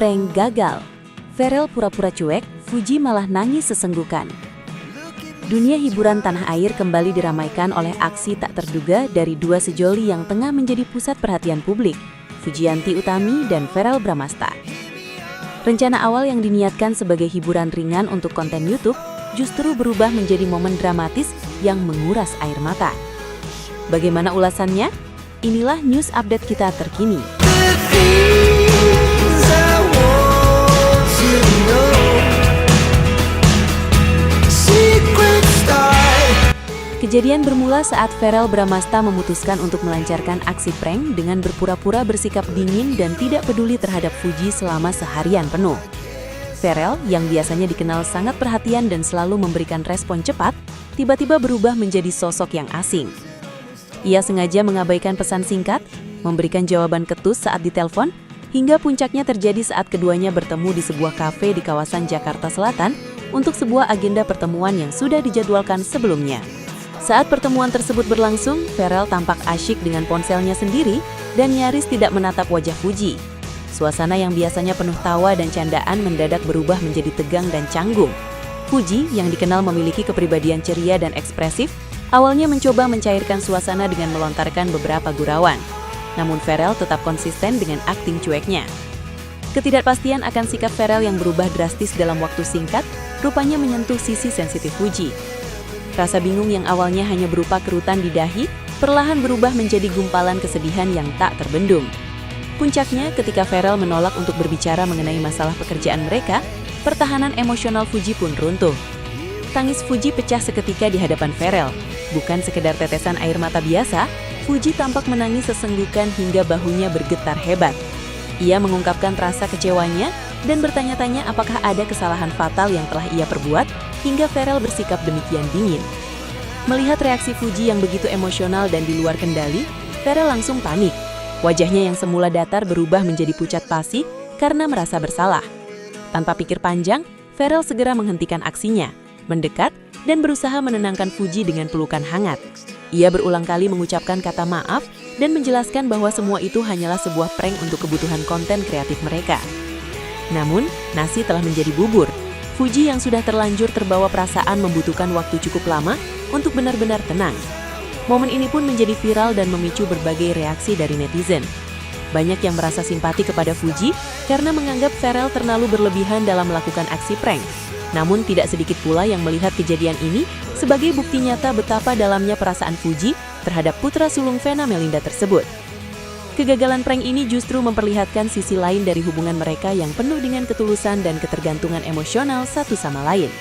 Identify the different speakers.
Speaker 1: prank gagal. Pharrell pura-pura cuek, Fuji malah nangis sesenggukan. Dunia hiburan tanah air kembali diramaikan oleh aksi tak terduga dari dua sejoli yang tengah menjadi pusat perhatian publik, Fujianti Utami dan Pharrell Bramastha. Rencana awal yang diniatkan sebagai hiburan ringan untuk konten YouTube justru berubah menjadi momen dramatis yang menguras air mata. Bagaimana ulasannya? Inilah news update kita terkini. Kejadian bermula saat Pharrell Bramastha memutuskan untuk melancarkan aksi prank dengan berpura-pura bersikap dingin dan tidak peduli terhadap Fuji selama seharian penuh. Pharrell, yang biasanya dikenal sangat perhatian dan selalu memberikan respon cepat, tiba-tiba berubah menjadi sosok yang asing. Ia sengaja mengabaikan pesan singkat, memberikan jawaban ketus saat ditelepon, hingga puncaknya terjadi saat keduanya bertemu di sebuah kafe di kawasan Jakarta Selatan untuk sebuah agenda pertemuan yang sudah dijadwalkan sebelumnya. Saat pertemuan tersebut berlangsung, Pharrell tampak asyik dengan ponselnya sendiri dan nyaris tidak menatap wajah Fuji. Suasana yang biasanya penuh tawa dan candaan mendadak berubah menjadi tegang dan canggung. Fuji, yang dikenal memiliki kepribadian ceria dan ekspresif, awalnya mencoba mencairkan suasana dengan melontarkan beberapa gurauan. Namun Pharrell tetap konsisten dengan akting cueknya. Ketidakpastian akan sikap Pharrell yang berubah drastis dalam waktu singkat, rupanya menyentuh sisi sensitif Fuji. Rasa bingung yang awalnya hanya berupa kerutan di dahi, perlahan berubah menjadi gumpalan kesedihan yang tak terbendung. Puncaknya ketika Pharrell menolak untuk berbicara mengenai masalah pekerjaan mereka, pertahanan emosional Fuji pun runtuh. Tangis Fuji pecah seketika di hadapan Pharrell. Bukan sekedar tetesan air mata biasa, Fuji tampak menangis sesenggukan hingga bahunya bergetar hebat. Ia mengungkapkan rasa kecewanya dan bertanya-tanya apakah ada kesalahan fatal yang telah ia perbuat, hingga Pharrell bersikap demikian dingin. Melihat reaksi Fuji yang begitu emosional dan di luar kendali, Pharrell langsung panik. Wajahnya yang semula datar berubah menjadi pucat pasi karena merasa bersalah. Tanpa pikir panjang, Pharrell segera menghentikan aksinya, mendekat, dan berusaha menenangkan Fuji dengan pelukan hangat. Ia berulang kali mengucapkan kata maaf dan menjelaskan bahwa semua itu hanyalah sebuah prank untuk kebutuhan konten kreatif mereka. Namun, nasi telah menjadi bubur. Fuji yang sudah terlanjur terbawa perasaan membutuhkan waktu cukup lama untuk benar-benar tenang. Momen ini pun menjadi viral dan memicu berbagai reaksi dari netizen. Banyak yang merasa simpati kepada Fuji karena menganggap Pharrell terlalu berlebihan dalam melakukan aksi prank. Namun tidak sedikit pula yang melihat kejadian ini sebagai bukti nyata betapa dalamnya perasaan Fuji terhadap putra sulung Vena Melinda tersebut. Kegagalan prank ini justru memperlihatkan sisi lain dari hubungan mereka yang penuh dengan ketulusan dan ketergantungan emosional satu sama lain.